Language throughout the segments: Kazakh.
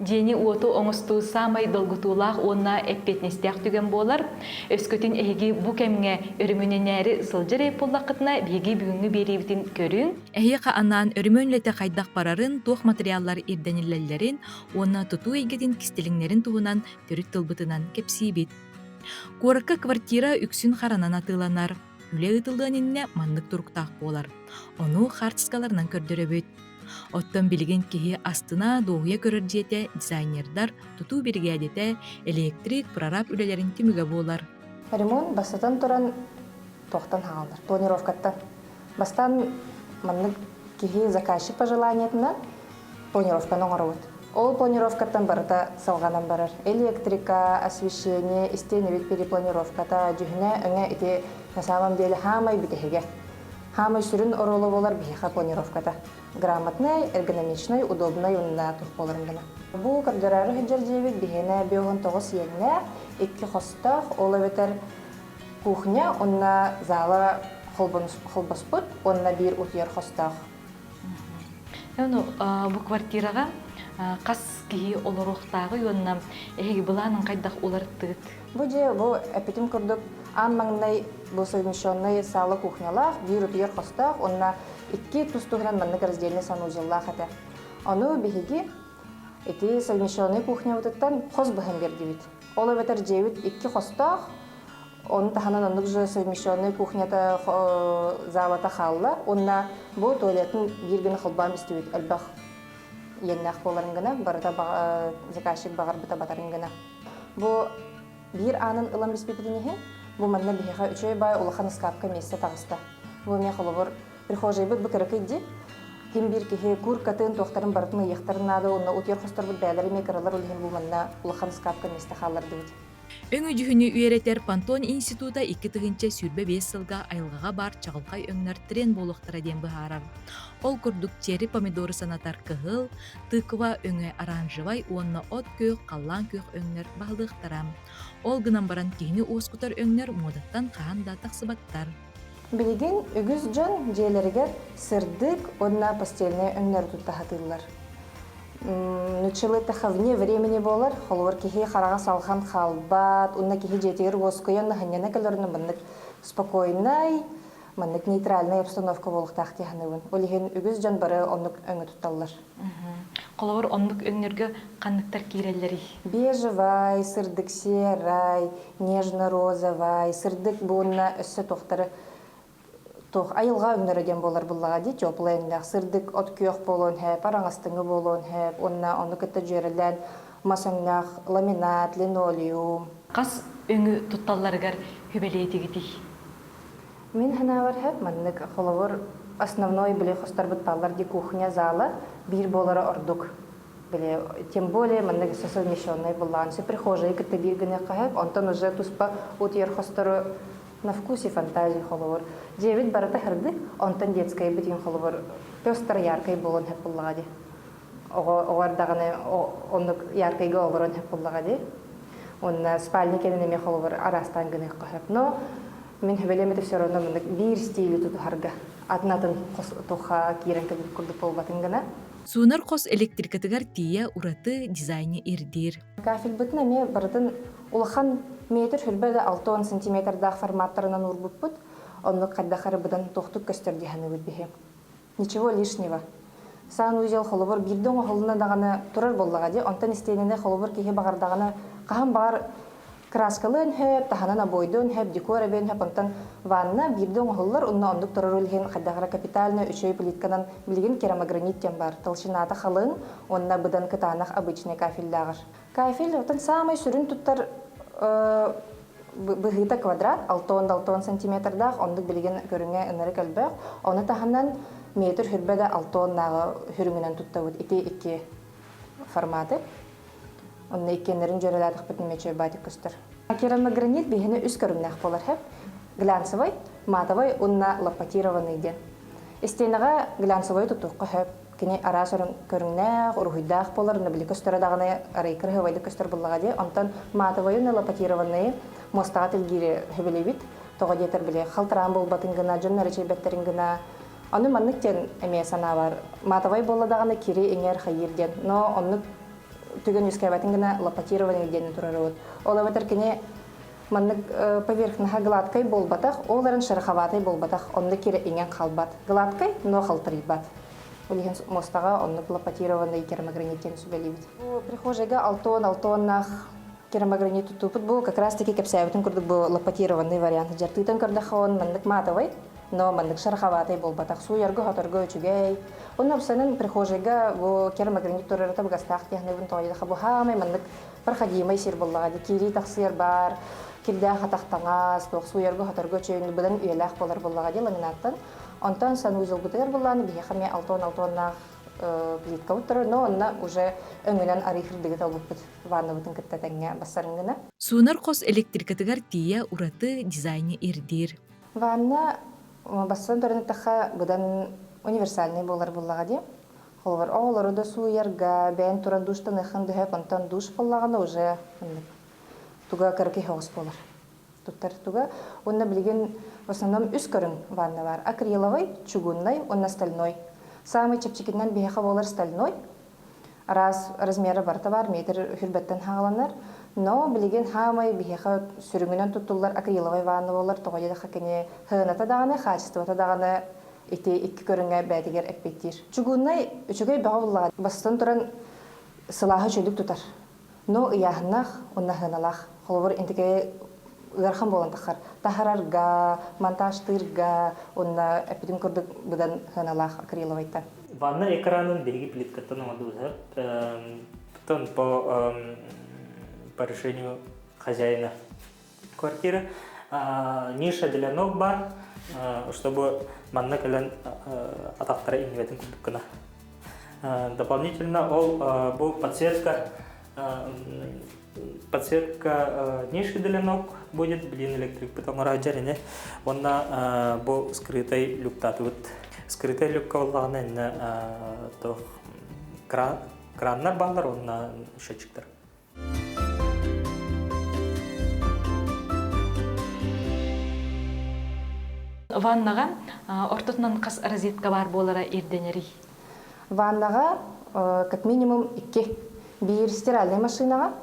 Дени уоту оңостуу самай долгутуулах онна эппетнестяк түген болар. Өскөтүн эһиги бу кемге өрүмүненери сылжыр эппуллакытына биги бүгүнгү берибитин көрүң. Эһиқа анан өрүмөнлете кайдак барарын туох материаллар ирденилелерин, онна тутуу ийгетин кистелиңнерин туһунан төрүт тылбытынан кепсибит. Куоракка квартира үксүн харанан атыланар. Үле ытылдыынинне маннык туруктаах болар. Ону хартискаларынан көрдөрөбүт. Оттон билген киһи астына доуя көрөр диете дизайнердар тутуу бригадете электрик прораб үлелерин түмүгө болар. Ремонт бастан туран тохтан хаалдар. Планировкаттан. Бастан маннык киһи заказчик пожеланиятынан планировканы оңоробут. Ол планировкаттан барыта салганан барар. Электрика, освещение, истенебит перепланировката, жүхіне өңе ити на самом деле хамай битеһиге. Хамай сүрін оролу болар бихиха планировката. Грамотный, эргономичный, удобный унна тух боларын гына. Бу кардырары хыджар жебит бихене биогон тогус еңне, икки хостах, ола ветер кухня, онна зала холбоспут, онна бир утьер хостах. Бу квартирага қас киһи олорухтагы йонна эһиги буланын кайдах улартыт. Бу же бу эпитим курдук аммаңнай бу совмещенный сала кухнялах, бир утьер хостах, онна икки тустугынан маннык раздельный санузеллах ата. Ону бихиги эти совмещенный кухня утыттан хос быһын бердибит. Ола бетер жебит икки хостах, он таханан ондук же совмещенный кухнята залата халла, онна бу туалеттин бир гына хылбам истибит элбах. Еннах боларын гына, барыта заказчик багар быта батарын гына. Бу бир анын ылам биспепидинехи, бу манна бихиха үчөй бай улахан скапка месте тагыста. Бу мен холобор прихожий бит быкырык идди. Ким бир кихи кур катын тохтарын барытын яхтарын нады, онна утьер хостар бит бәләри мекаралар улхин бу манна улахан скапка месте халлар дибит. Өңі жүхіні үйеретер Пантон института 2 тыгынча сүрбе 5 сылга айылғаға бар чағылқай өңнер трен болуқтыра ден бұхарар. Ол күрдік тері помидоры санатар кығыл, тыква өңі оранжевай, онна от көк, қаллан көк өңнер бағылықтарам. Ол гынан баран кейіні оскутар өңнер модаттан қағанда тақсыбаттар. Билеген үгіз жон жейлерігер сырдык, онна постельне өңнер тұттахатылар. Нучылы вне времени болар, холвар кихи харага салхан халбат, унна кихи жетегер воскоян наханяна калорны маннык спокойный, маннык нейтральная обстановка болуктах тиханыбын. Олиген үгіз жан бары оннук өңі тутталлар. Холвар оннук өңнерге қанныктар кейрелері? Бежевай, сырдык серай, нежно-розовай, сырдык буынна өссі тоқтары Тох айылға өңнөрөден болар буллага ди, теплыйнак сырдык от күйөк болон хэп, араңастыңы болон хэп, онны кытта жөрелен масаңнак, ламинат, линолеум. Қас өңі тутталларыгар хөбелейтігіті? Мен ханавар хэп, маннык холовор основной біле хостар бұтталлар ди кухня зала, бир болары ордук. Тем более маннык совмещенный буллан. Все прихожие кытта бир гыны хэп, онтан уже туспа утьер хостару на вкусе фантазии холовор. Девять барата хырды, онтан детская битин холовор. Пёстер яркой болон хэппуллагади. Оғардағаны оннук яркайга оғырон хэппуллагади. Он спальник енеме холовор арастан гыны хэп. Но мен хэбелемети все равно мындык бир стилі туту харга. Атнатын тоха кирен кебіп күрді полбатын гына. Сунар қос электрикатыгар тия ураты дизайны ирдир. Кафель бытна ме баратын улахан метр хүрбәді 6-10 сантиметрдақ форматтарынан урбуппут, онлық қаддақары бұдан тоқтық көстерді ханы өтбеге. Ничего лишнего. Санузел холовор бирдің оғылына дағаны тұрар боллаға де, онтан істейніне холовор кейе бағардағаны қаған бар краскалын хөп, таханан обойдын хөп, декора бен хөп, онтан ванна бирдің оғылылар, онна ондық тұрар өлген қаддақары капиталына үшөй плитканан білген керамограниттен бар. Толщината қалың, онна бұдан кытанақ обычный кафель-дағыр. Кафель, отан самай сүрін тұттар быгыта квадрат, 6-10 сантиметрдақ, ондық білген көріңе үнірі кәлбәқ, оны таханан метр хүрбәді 6-10 хүріңінен тұттауыд, 2 форматы. Онны иккенерін жөреләдік бітін мечөй бәдік көстір. Керамогранит бігіні үз көріңнәқ болар хәп, глянцевай, матовай, онна лопатированный ден. Истенаға глянцевай тұттуққа хәп, кені ара сөрін көріңнәқ, ұрғыдақ болар, білі көстірі дағыны арайкыр хөвайды көстір болаға де, онтан матовай, онна лопатированный, мостаға тілгері хөбелебет, тоға детер біле қалтыран бол батыңгына, жөннәрі чейбеттерінгіна. Оны маннык тен әме сана бар. Матовай болладағаны кері еңер хайырден, но онны түген үскәбәтин генә лопатирование дигән турарыт. Ола бәтеркене маннык поверхностьга гладкой болбатах, оларын шархаватай болбатах, онда кире иңен калбат. Гладкой, но халтырыйбат. Улиген мостага онны лопатированный керамограниттен сүбелибит. Бу прихожайга алтоннах керамогранит тутупут. Бу как раз таки кепсәбитин курдук бу лопатированный вариант. Жартытан кырдахон маннык матовый, но маннык шархаватай болбатах. Су яргы хаторго үчүгәй. Онна бусанын прихожайга бу керамогранит турарыта бугастах технебин тоойдаха бу хамай маннык проходимый сир боллага. Кири таксыр бар. Кирдә хатахтаңас, су яргы хаторго үчүгәй будан үеләх болар боллага ди ламинаттан. Онтан санузел бутер булланы бихәме алтоннах плитка утыр, но онна уже өңгән арихир дигет алып бит. Ванна бутын киттәтәнгә басарыңгына. Сунар кос электрикатыгар тия ураты дизайны ирдир. Ванна бассан төрәне таха будан универсальный булар буллага ди. Холвар олары да су ярга бән туран душтан хынды һәп онтан душ буллаганы уже туга кырки хос булар. Туттар туга онна билген в основном үскөрүн ванна бар. Акриловый, чугунный, онна стальной. Самый чепчикинен бихаха болар стальной. Размеры барта бар, метр хүрбәттен хагаланар. Но билген хамай бихаха сүрүңүнөн туттулар акриловый ванна болар. Тогойда хакене хыната даганы, качеството даганы ити икки көрүнгө бәдигер экпеттир. Чугунный үчүгөй багылла. Бастан туран сылахы чөдүк тутар. Но ыяхнах, онна хыналах. Холбор интеге Гархан болан тахар. Тахарарга, монтажтырга, онна эпидем курдук будан ханалах акриловайта. Ванна экранын беги плиткаттан оңадуызар. Потом по решению хозяина квартиры ниша для ног бар, чтобы манна кален атактара инветин курдуккана. Дополнительно был подсветка ниши для ног будет, электрик, потому раджарине, он был скрытой люк вот скрытой люк то краннар балдар, он на счетчиктер. Ваннага ортотунан кас розетка бар болара ирденери. Ваннага как минимум 2 бир стиральная машинага.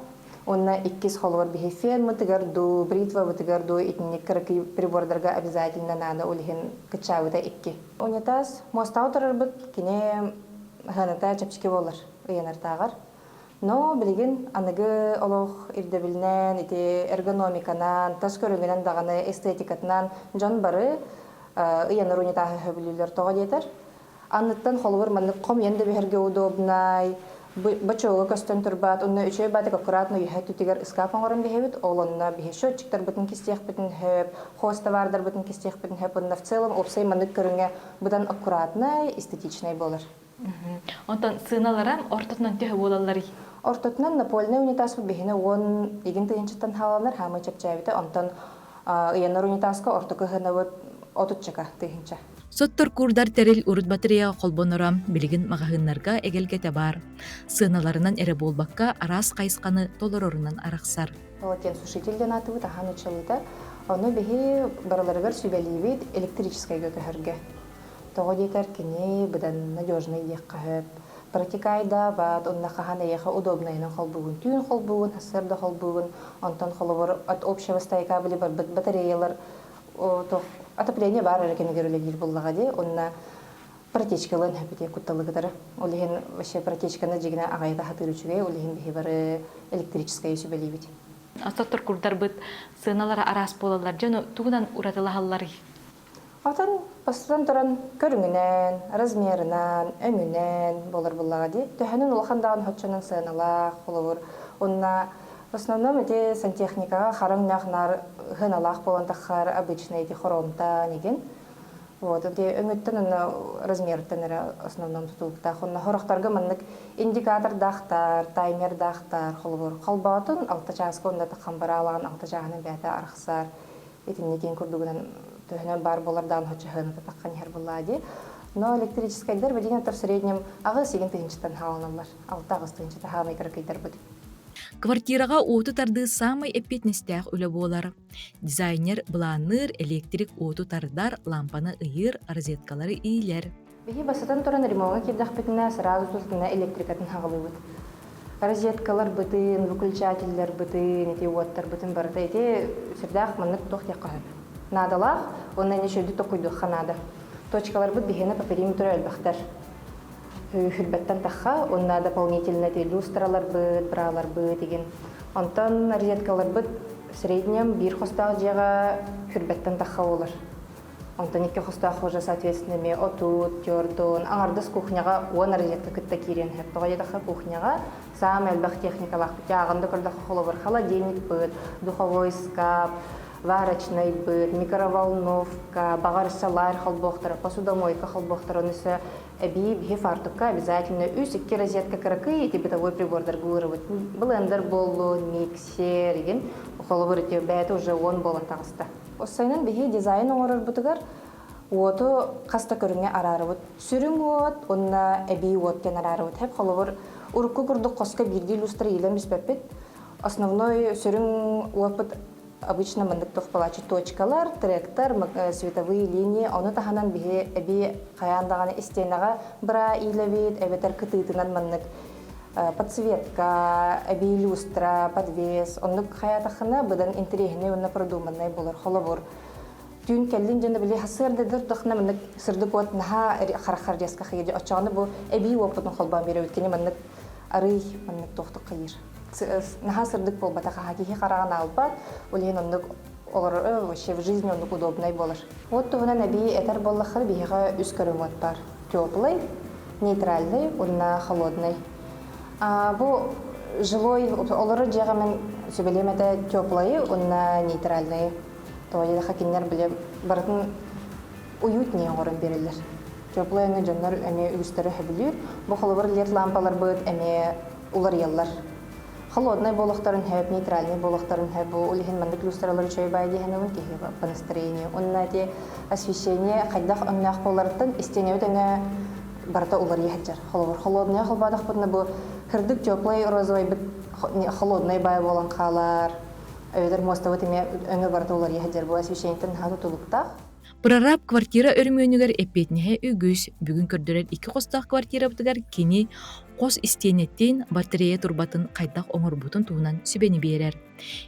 Онна 2 холвар бихи фен мытыгарду, бритва мытыгарду, итник караки прибордарга обязательно надо улихин качавыда 2. Унитаз мостау тарарбыт кине ханата чапчики болар, ыянартагар. Но билген аныгы олох ирдебилнен, ити эргономиканан, тас көрүнгөнөн даганы эстетикатынан жон бары ыянар унитазы хөбүлүлөр тога детер. Анныттан холвар маннык ком енде бихерге удобнай. Бачоога костон турбат, онна үчөй батык аккуратно юхайту тигер искапан горын бихебит, олонна бихе счетчиктер бутын кистех бутын хөп, хоста вардар бутын кистех бутын хөп, онна в целом опсай маннык көрүнгө будан аккуратный, эстетичный болар. Онтан сыналарам ортотунан төһө болалары. Ортотунан напольный унитаз бихине он игин тыгынчыттан халанар, хамы чапчабыта, онтан ыянар унитазка ортокы хынабыт отутчака тыгынча. Соттор курдар терил урут батарея колбонора билигин магахыннарга эгелгете бар. Сыналарынан эре болбакка арас кайсканы толорорунан араксар. Полотен сушительден атыбыт ахан учалыта. Оны бихи бараларыгар сүбелибит электрической götөһөргө. Того детер кини будан надежный декка хөп. Практикайда бат онна хахан эяха удобнайнын холбугун, түйүн холбугун, хасырда холбугун, онтон холбор от общего стайка били бар батареялар отопление бар эрекене көрүлөгүр буллага ди, онна протечкалын хапите кутталыгытары. Олихин вообще протечканы жигине агайда хатырычугай, олихин бихи бары электрическая сүбелибит. Соттор курдар быт сыналара арас болалар, жону тугунан уратылахаллары. Атын бастан туран көрүңүнөн, размерынан, өңүнөн болар буллага ди. Төһөнүн улахандагын хотчонун сыналах болор. Онна в основном эти сантехникага хараңнахнар хыналах болантахар обычный эти хоромта неген. Вот эти өңөттөн размерттен в основном тутулукта. Онна хорохтарга маннык индикатор дахтар, таймер дахтар холбор. Холбатын алты часка онда таккан баралаган алты жагынан бәта архсар. Этиннекен курдугунан төһөнөн бар болардан хоччахын таккан хер буллади. Но электрическайдар бединатор в среднем агы 8 тыгынчыдан халаналар. 6 агы тыгынчыда хамай каракайдар бudi. Квартирага оту тарды самый эппетнестях үлө болар. Дизайнер бланыр электрик оту тардар лампаны ыйыр розеткалары ийлер. Бихи басатан туран ремонга кирдах битне сразу тултына электрикатын хагылыбыт. розеткалар бытын, выключательлер бытын, эти уоттар бытын барыта, эти сырдах маннык тох яккаһып. Надалах, онна нешөйдү токуйду ханада. Точкалар быт бихена по периметру элбахтар. Хүрбәттән тахха, онна дополнительно те люстралар быт, бралар быт деген. Онтан розеткалар быт в среднем бир хостаг жага хүрбәттән тахха олар. Онтан ике хостаг уже соответственно ме отут, тёрдон, аңардыс кухняга он розетка кытта кирен хеп. Тога тахха кухняга сам элбах техникалар ягында көрдөх холобор холодильник быт, духовой шкаф, варочный быт, микроволновка, багарсалар халбохтара, посудомойка халбохтара, несе эби фартукка обязательно үс икки розетка кыракы эти бытовой прибордар гурывыт. Блендер болу, миксер деген холобор эти бәті уже он болан тағыста. Осайнан бихи дизайн оңорор бутыгар уоту каста көрүңе арарыбыт. Сүрүң уот, онна эби уоттен арарыбыт. Хеп холобор урукку курдук коска бирди люстра илен биспеппит. Основной сүрүң уопыт обычно мандык тохпалачы точкалар, тректор, световые линии, оны таханан бихи эби каяндаганы стенага бра илебит, эбетер кытыытынан мандык подсветка, эби люстра, подвес, оннук хаятахына быдан интерьерне онна продуманный болар холобор. Тюн келлин жана били хасырдыдыр тохна мандык сырдык вот наха харахар жаска хайыр очаганы бу эби опытын холбан беребит кени мандык арый мандык тохтук хайыр. Наха сырдык болбата хахи хараган албат, улен ондук олар вообще в жизни ондук удобный болар. Вот тугана наби этер боллахар биһига үс көрөмөт бар. Теплый, нейтральный, онна холодный. Бу жилой олары жага мен сөбелемете теплый, онна нейтральный. Тоя хакиннер биле бартын уютнее горын берилер. Теплый аңа жаннар эме үстөрө хебилер. Бу холобор лет лампалар быт эме улар яллар. Холодный болохтарын хэп, нейтральный болохтарын хэп, улихин мандык люстралар чой бай диханывын кихи по настроению. Онна те освещение хайдах оннах полардан истене өтеңе барта улар ехаджар. Холодный холбадах бутна бу хырдык теплый розовый бит холодный бай болан қалар. Өйдер мостовы теме өңө барта улар ехаджар бу освещениятын хату тулуктах. Прораб квартира өрмөнүгөр эппетнеhe үгүс бүгүн көрдөрөр 2 костак квартира бутыгар кени кос истенеттен батарея турбатын кайдак оңорбутун туунан сүбени берер.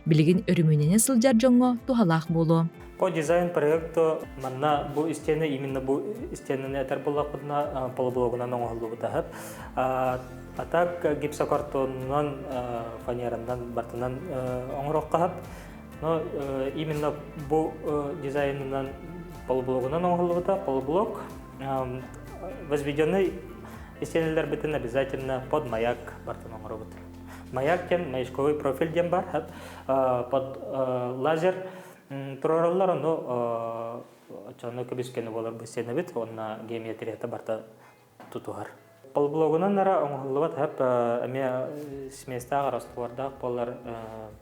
Билигин өрмөнүнө сылжар жоңго тухалак болу. По дизайн проекту манна бу истене именно бу истенени этер боллакына полублогунан оңолубутахып. А так гипсокартоннан фанерандан бартынан оңороккахып. Но именно бу дизайнынан полублогунан оңолубута полублог возведенный стенелер битин обязательно под маяк бартын оңоробут. Маяк кен маячковый профиль ден бар, под лазер тураралар, но чаны көбескені болар бұл стене бит, онна геометрията барта тутугар. Полублогунан нара оңолубат хап эме сместагы раствардак болар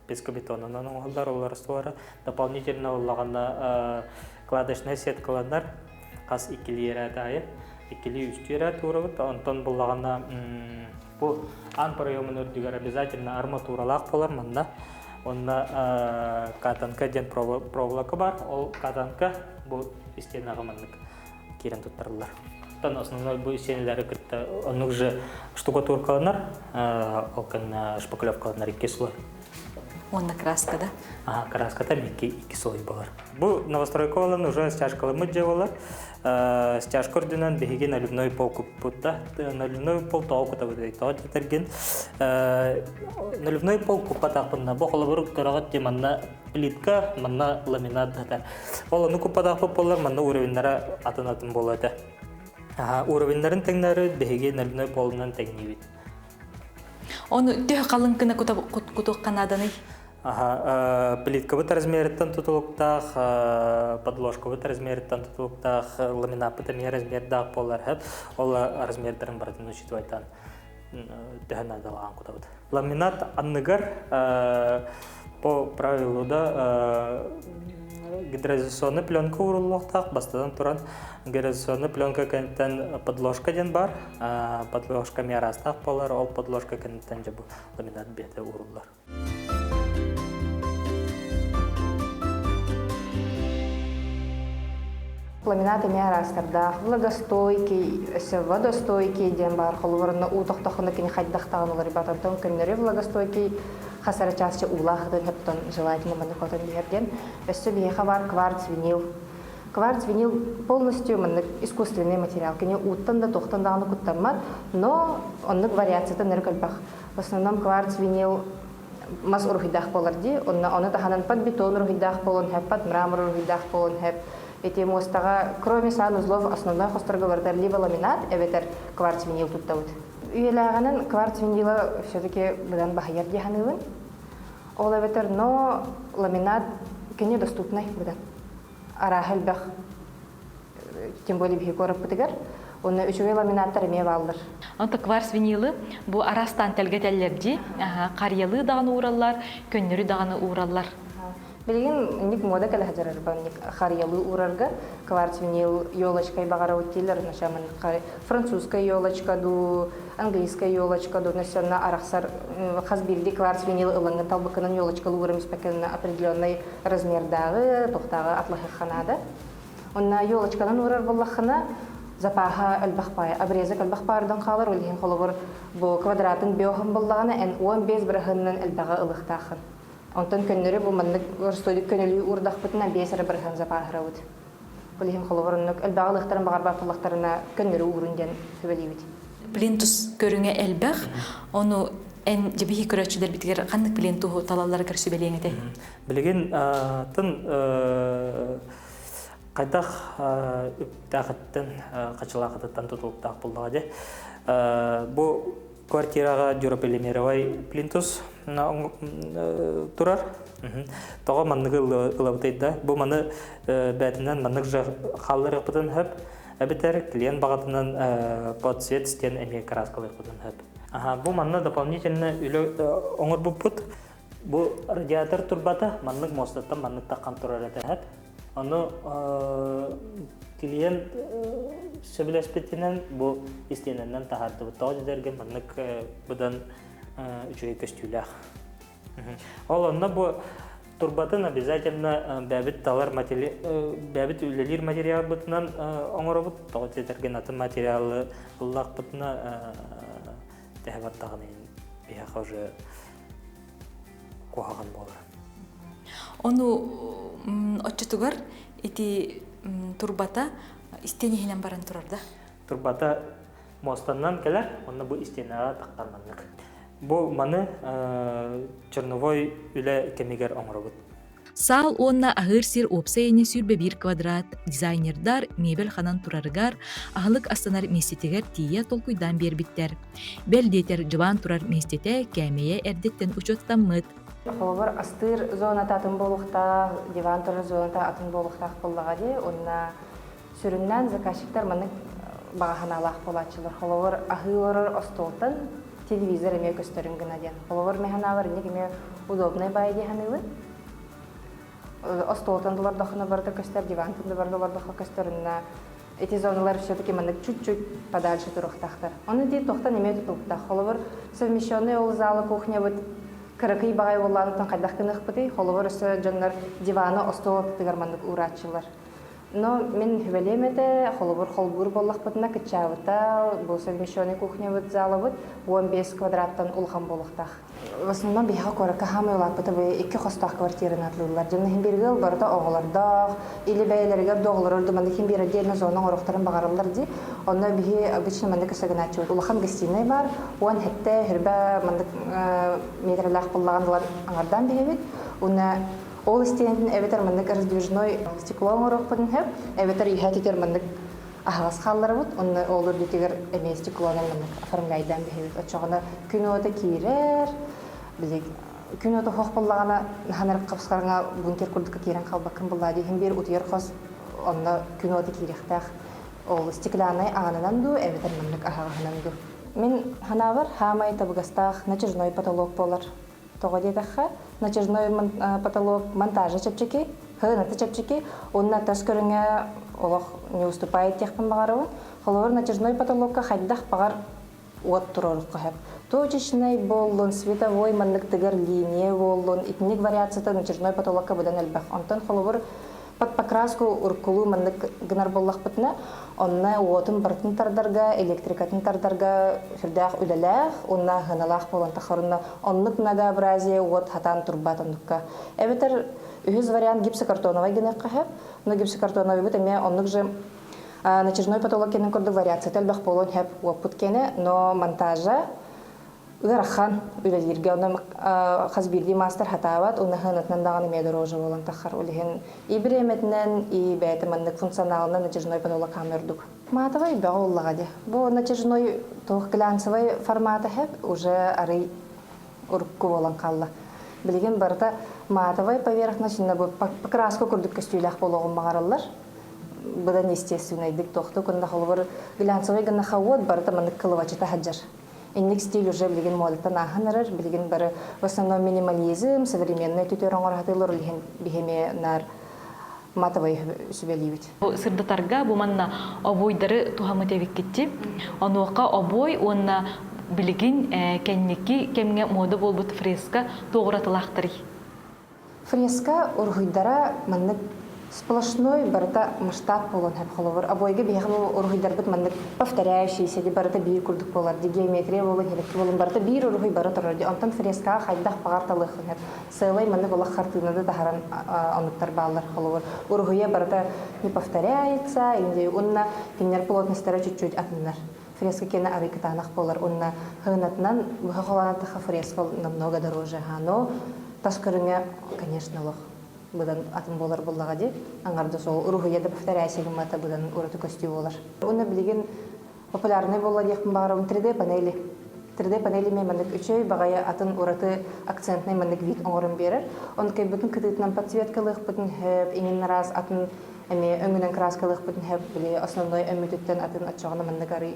пескобетонунан оңолдар олар раствары дополнительно оллаганда кладочная сеткаландар кас икилиера тайы икили үстүрө турабыт онтон буллаганда бу ан проемын өрдүгөр обязательно арматуралак болар мында онна катанка ден проволока бар ол катанка бу стенага мындык кирен туттарылар. Тан основной бу стенелери кытта онук же штукатуркаланар олкан шпаклевкаланар 2 слой. Онна краска, да? Ага, краска там 2 слой болар. Бу новостройкалан уже стяжкалы мыджа болар. Стяж кординан беги наливной пол купута, наливной пол толкута вот тот терген. Наливной пол купата на бохолобур торагат теманна плитка, манна ламинат да. Ол ну купата полар манна уровеннара атанатын болата. Уровеннарын теңнәре беги наливной полунан теңнибит. Оны төх калынкына кутук канаданы. Плитка бит размерттан тутулуктах, подложка бит размерттан тутулуктах, ламинат бит размердак полар хеп, ол размердарын бардын учитывайтан дәһәнәдәлгән кутабыт. Ламинат анныгар по правилу да гидроизоляционный пленка уруллыктак бастадан туран гидроизоляционный пленка кенттен подложка ден бар, подложка мерастак полар, ол подложка кенттен жабу ламинат бете уруллар. ламинат эме арастарда, влагостойкий, водостойкий ден бар, холоворна утохтохына кини хайдахтаган олар батантон көннөрү влагостойкий хасара часчы улахтын хептон желательно маны котон берген. Өссө бияха бар кварц винил. Кварц винил полностью маны искусственный материал. Кини уттан да тохтан даганы куттамат, но оннык вариацияты ныркалбах. В основном кварц винил мас урухидах боларди, оны таханан под бетон урухидах болон хеп, под мрамор урухидах болон хеп. Эти мостага, кроме санузлов, основной хостарга бардар либо ламинат, эветер кварц винил туттаут. Үйеләгәнен кварц винила все-таки будан бахаяр диханывын. Ол эветер, но ламинат кене доступный будан. Арахел бах, тем более бихи корып бутыгар. Оны үчүгө ламинаттар эме балдыр. Онта кварц винилы бу арастан телгетеллерди, карьялы даганы ураллар, көннөрү даганы ураллар. Билген ник мода кala хаjarар ба ник харьялы урарга кварц винил ёлочкой багара утилер нашаман французская ёлочка ду английская ёлочка ду насана арахсар хазбилди кварц винил ыланган талбыкынан ёлочка лурым спекен определенный размердагы тохтагы атлахы ханада. Онна ёлочкадан урар боллахына запаха албахпай обрезок албахпардан калар улхин холовор бу квадратын биохым боллагына эн 15 бирахыннан албага ылыктахын. Онтон көннөрү бу мандык өрстөдүк көнөлүү урдах бутна бесер бирхан запахраут. Улхин холоворнук албага ылыктарын багар баптылыктарына көннөрү урундан сөбөлөйбүт. Плинтус көрүңө элбах, ону эн жебихи көрөчүлөр битгер кандык плинту талаллар көрсөбөлөйүңөтө. Билген тын Кайдах үптәхеттен качылакыттан тутулуктак булдыга де. Бу квартирага дюрополимеровый плинтус турар. Тога манныгы ылабытайда. Бу маны бәтинен маннык халлары бутын хөп. Әбитер клиент багатынан под цвет стен эме краскалар бутын хөп. Бу манны дополнительно оңор бупут. Бу радиатор турбата маннык мостаттан маннык таккан турар эте. Оно клиент сөбіләспетінен бұл істенінен тағарды бұттау дедерген мәнік бұдан үчіге көстүйләқ. Ол онна бұл турбатын обязательно бәбіт талар бәбіт үлелер материал бұтынан оңыры бұттау дедерген атын материалы бұллақ бұтына тәхбаттағын бияқа уже қоғаған болыр. Ону отчетугар ити турбата истенихинен баран турарда. Турбата мостаннан келер, онна бу истенага таққанманлык. Бу маны черновой үле кемигер оңробут. Сал онна ахыр сир опсайыны сүрбе 1 квадрат дизайнердар мебель ханан тураргар ахылык астанар местетегер тия толкуйдан бербиттер. Белдетер жыбан турар местете кәмeye эрдеттен учоттаммыт. Холовар астыр зоната атын болуқта, диван туры зоната атын болуқта боллага де, онна сүрүннән заказчиктар маны багаханалах болачылар. Холовар ахылар остолтан телевизор эме көстөрүн гына ден. Холовар механалар неге удобный бай деханылы. Остолтан долар дахына барда көстөр, диван туры барда бардыха көстөрүннә. Эти зоналар все-таки маны чуть-чуть подальше турухтахтар. Оны де тохтан эме тутулукта. Холовар совмещенный ол залы кухня вот Кыракый багай болланытын кайдахкынык быты, холовар өсө жоннор диваны остолот тыгармандык уратчылар. Но мен хүбелемете холовар холбур боллак бытына кычабыта, бу совмещенный кухня вот залы вот 15 квадраттан улхан болуктах. В основном биха корака хамы улат быты бу 2 хостах квартираны атлылар. Жонны химбиргел барда оголардах или бәйләргә доглорды мында химбир отдельно зона орохтарын багаралар ди. Онда бихи обычно мында кысагыначы. Улхан гостиная бар, он хәтта хербә мында метрлах буллаганлар аңардан бихебит. Уна ол истенен эветер мында раздвижной стекло орохпын хәп, эветер ихәтитер мында ахас халлары бут, онда олар дитегер эме стеклоны мында оформляйдан бихебит. Очогына күнөтө кирер. Biz күнөтө хох боллагана ханар капскарга бункер курдукка кирен калбакын буллади химбир утуер хос онда күнөтө кирехтах ол стеклянный аганан ду эветер мындык аганан ду. Мен ханавар хамай табгастах натяжной потолок болар. Того детаха натяжной потолок монтажа чепчеки, хынаты чепчеки, онна тас көрүнгө олох не уступает техпен багарабы. Холор натяжной потолокка хайдах багар от турорукка хеп. Точечный боллон, световой мандык тыгар линия боллон, итник вариацияты натяжной потолокка будан элбах. Онтан холовор Под покраску уркулу маннык гынар боллақпытына, онна уотын бартын тардарга, электрикатын тардарга хүрдәқ үлеләқ, онна ғыналақ болан тақарына оннық многообразие уот хатан турбат онныққа. Әбетер үхіз вариант гипсокартоновай гынақ қағып, но гипсокартоновай бұд әме оннық же натяжной потолок кенен көрді вариация тәлбәқ болуын әп уаппыт кені, но монтажа Ырахан үлелерге оны хазбирди мастер хатават, оны хынытнан дағаны медорожы болан тахар үлеген и биреметнен, и бәйті маннык функционалына натяжной потолок камердук. Матовай бәға оллаға де. Бұл натяжной тоқ глянцевай форматы хэп уже ары уркку болан қалла. Білеген барыта матовай поверхностно покраску күрдік көстүйләқ болуғын мағаралар. Бұдан естественныйдік тоқты күнді қолыбыр глянцевай гына хауыд барыта маннык кылывачы тахаджар. Инник стиль уже билген модаттан аханарар, билген бары в основном минимализм, современный тутөрөңөр хатылар лиген бихеме нар матовый сүбелибит. Сырдатарга бу манна обойдары тухамы тебик кетти. Онука обой онна билген кенники кемге мода болбут фреска тогратылактыры. Фреска ургуйдара маннык сплошной барыта масштаб болон хеп холовор. Обойга бияхым ургуйдар бит маннык повторяющийся ди барыта бир курдук болар, ди геометрия болон хелек болон барыта бир ургуй барыта рodi. Онтан фреска хайдах пагарталык хеп. Сылай маннык олах хартынады тахаран онуктар баллар холовор. Ургуя барыта не повторяется, инде унна кинер плотностары чуть-чуть атыннар. Фреска кена арыкатанах болар. Унна хынатнан бухахоланатаха фреска намного дороже. Но таскырыня, конечно, лох. Бұдан атын болар боллаға де, аңарды сол ұрығы еді повторяйсегім мата бұдан ұрыты костюм болар. Оны білген популярный болар екпін бағарым 3D панели. 3D панели мен мәндік үшөй бағая атын ұрыты акцентный мәндік вид оңырын берір. Оны кай бұтын кітітінен подсветкалық бұтын хөп, еңін раз атын өңінен краскалық бұтын хөп, біле основной өмітіттен атын атшағына мәндік ары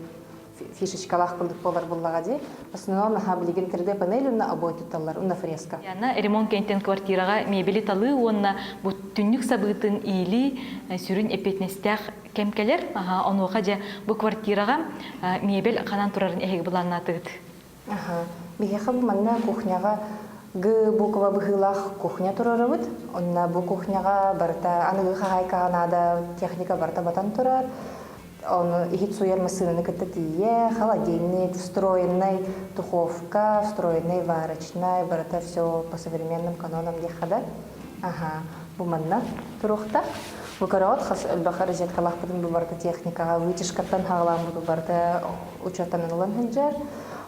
фишечкалах кылдык болар буллага ди. В основном наха билген 3D панель унна обой тутталар, унна фреска. Яна ремонт кенттен квартирага мебели талы онна бу түннүк сабытын или сүрүн эпетнестях кемкелер. Онуга же бу квартирага мебель канан турарын эһеги буланатыгыт. Бихеха бу манна кухняга г буква быгылах кухня турарыбыт. Онна бу кухняга барта аныгы хайканада техника барта батан турар. Он ихит суер машины кататие, холодильник, встроенная духовка, встроенная варочная, барата все по современным канонам ехада. Буманна турухта. Букарот хас бахар розеткалах потом барата техника, вытяжкаттан хаглам буду барата учетан ланхаджар.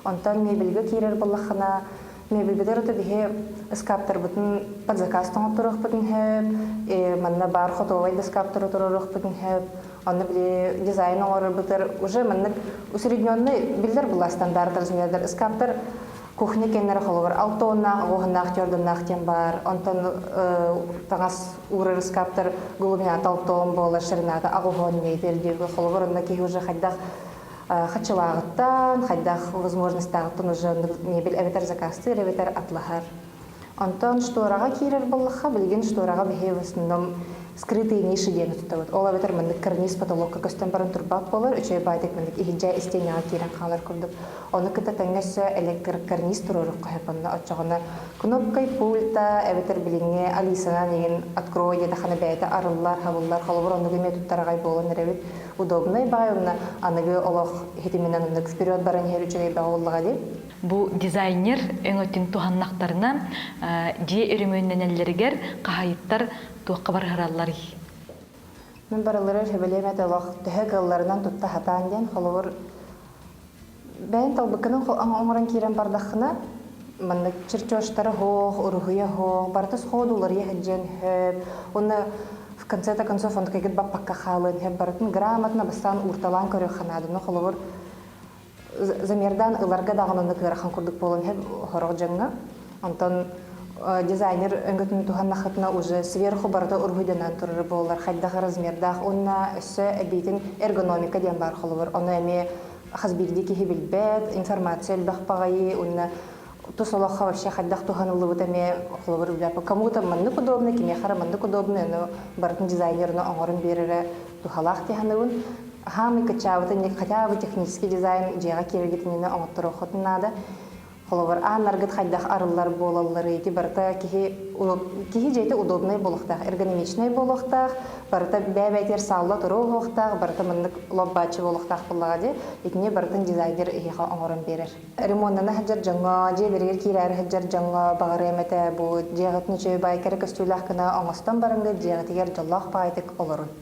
Он там мебельге кирер балахана, мебельгедер то бихе скаптер бутын под заказ тон турух бутын хэп, манна бар хотовай скаптер турух бутын хэп. Он были дизайн бутер уже маннык усредненный билдер была стандарт размердер скаптер кухня кеннер холовар алтонна огнах тёрдынах тем бар онтон тагас урыр скаптер гулумя талтон бола ширната агогон мейдердеги холовар на ки уже хайдах хачылагыттан хайдах возможностьтагыттан уже мебель эветер заказты эветер атлахар онтон шторага кирер боллаха билген шторага бихе в основном скрытые ниши денут это вот. Ола ветер мандык карниз потолок көстен барын турбак болар, үчөй байтек мандык ихиджа истеняга кирен қалар көрдүк. Оны кыта тәңгәсә электр карниз турурук кайпанна отчагына кнопкой пульта, эветер билиңе Алисана деген открой деди хана бәйте арыллар, хавыллар, халыбыр оныгы метуттарагай болан ревит удобный байына аныгы олох хитименен онык вперед баран хер үчөй бауллага ди. Бу дизайнер өңөтүн туханнактарына же өрөмөннәнләргәр кайыттар туакка баргаллар. Мен баралары хебелемет олох төһөгөлләреннән тутта хатан ден холовор. Бәйн талбыкның оңоран кирен бардахына мен чирчоштары хох, урухия хох, бартыс ходулар яһҗен хөп. Оны в конце концов он кегет баппакка халын хөп бартын грамотно бастан урталан көрө ханады. Но холовор замердан ыларга дагынны кырахан курдук болон хөп хорог жаңга. Антон дизайнер өңгөтүн туханнахытна уже сверху барда ургуйданан турыр болар хайдага размердах онна өссө эбитин эргономика ден бар холовор оны эме хазбирдики хибилбет информация бахпагай онна тусолоха вообще хайдах туханылы вот эме холовор бляпа кому-то маннык удобно киме хара маннык удобно но бартын дизайнерно оңорун берере тухалах тиханыбын хамы качавыты не хотя бы технический дизайн жега киргитинне оңоттуру хотнада Холовар анаргыт хайдах арылар болалары ити барта кихи жейте удобный болохтах, эргономичный болохтах, барта бәбәйтер салла туру болохтах, барта мындык лоббачы болохтах буллагади, итне бартын дизайнер ихиха оңорын берер. Ремонтына хаджар жаңа, жебергер кирәр хаджар жаңа багыремете бу жегытны чөй байкары көстүләх кына оңостан барыңды жегытигер жоллах пайтык олорун.